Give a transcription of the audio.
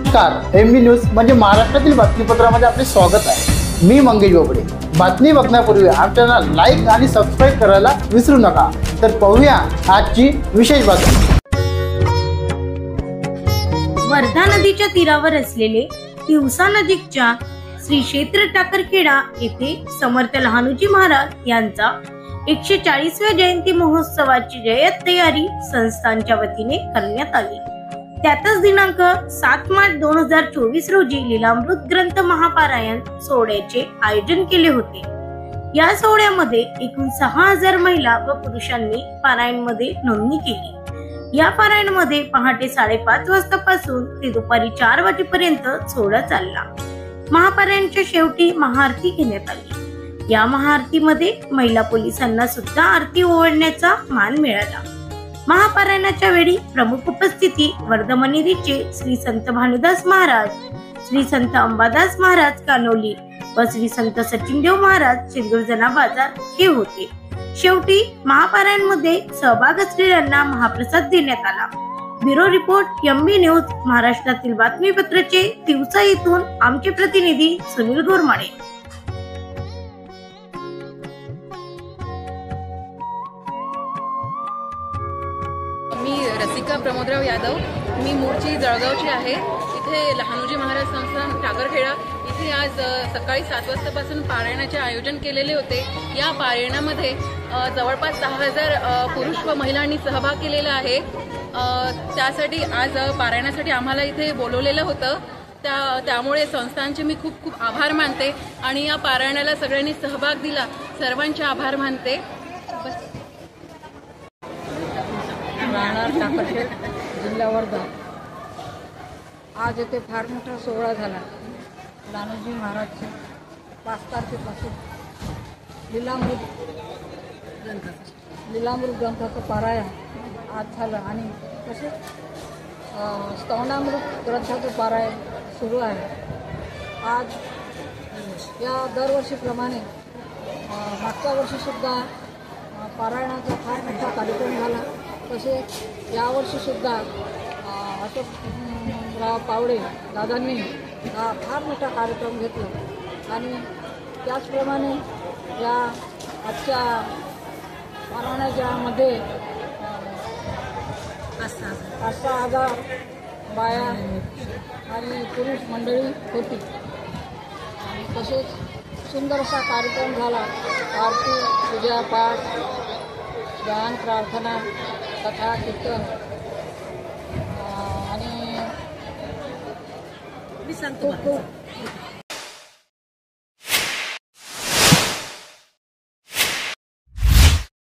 नमस्कार, MB news म्हणजे महाराष्ट्रातील बातमीपत्रामध्ये आपले स्वागत आहे। मी मंगेश बोबडे। बातमी बघण्यापूर्वी आमच्या लाईक आणि सबस्क्राइब करायला विसरू नका। तर पाहूया आजची विशेष बातमी। वर्धा नदीच्या तीरावर असलेले तिवसा नजीकच्या श्री क्षेत्र टाकरखेडा येथे समर्थ लहानूजी महाराज यांचा 140व्या जयंती महोत्सवाची जय्यत तयारी संस्थांच्या वतीने करण्यात आली। त्यातच दिनांक 7 मार्च 2024 रोजी लीलामृत ग्रंथ महापारायण सोहळ्याचे आयोजन केले होते। या सोहळ्यामध्ये एकूण 6000 महिला व पुरुषांनी पारायण मध्ये नोंदणी केली। या पारायण मध्ये पहाटे 5:30 वाजतापासून ते दुपारी 4 वाजेपर्यंत सोहळा चालला। महापारायणच्या शेवटी महाआरती घेण्यात आली। या महाआरतीमध्ये महिला पोलिसांना सुद्धा आरती ओवाळण्याचा मान मिळाला। महापारायणाच्या वेळी प्रमुख उपस्थिती वर्धमनेरीचे श्री संत भानुदास महाराज, श्री संत अंबादास महाराज कानोली व श्री संत सचिनदेव महाराज शिरगुर्जना बाजार हे होते। शेवटी महापारायण मध्ये सहभाग असलेल्यांना महाप्रसाद देण्यात आला। ब्युरो रिपोर्ट एमबी न्यूज महाराष्ट्रातील बातमीपत्राचे तिवसा येथून आमचे प्रतिनिधी सुनील गोरमाडे। मी रसिका प्रमोदराव यादव, मी मूळची जळगावची आहे। इथे लहानूजी महाराज संस्थान टाकरखेडा इथे आज सकाळी 7 वाजतापासून पारायणाचे आयोजन केलेले होते। या पारायणामध्ये जवळपास 6000 पुरुष व महिलांनी सहभाग केलेला आहे। त्यासाठी आज पारायणासाठी आम्हाला इथे बोलवलेलं होतं। त्यामुळे संस्थांचे मी खूप खूप आभार मानते आणि या पारायणाला सगळ्यांनी सहभाग दिला, सर्वांचे आभार मानते। राहणार टाकरखेड, जिल्हा वर्धा। आज येथे फार मोठा सोहळा झाला। लहानूजी महाराजचे 5 तारखेपासून लीलामृत ग्रंथाचं पारायण आज झालं आणि तसेच स्तवनामृत ग्रंथाचं पारायण सुरू आहे। आज या दरवर्षीप्रमाणे मागच्या वर्षीसुद्धा पारायणाचा फार मोठा कार्यक्रम झाला। तसेच यावर्षीसुद्धा अशोकराव पावडे दादांनी हा फार मोठा कार्यक्रम घेतला आणि त्याचप्रमाणे या आजच्या पारायणाच्यामध्ये 5,000 बाया आणि पुरुष मंडळी होती। तसेच सुंदर असा कार्यक्रम झाला। आरती, पूजा पाठ, ध्यान, प्रार्थना, कथा, कीर्तन आणि खूप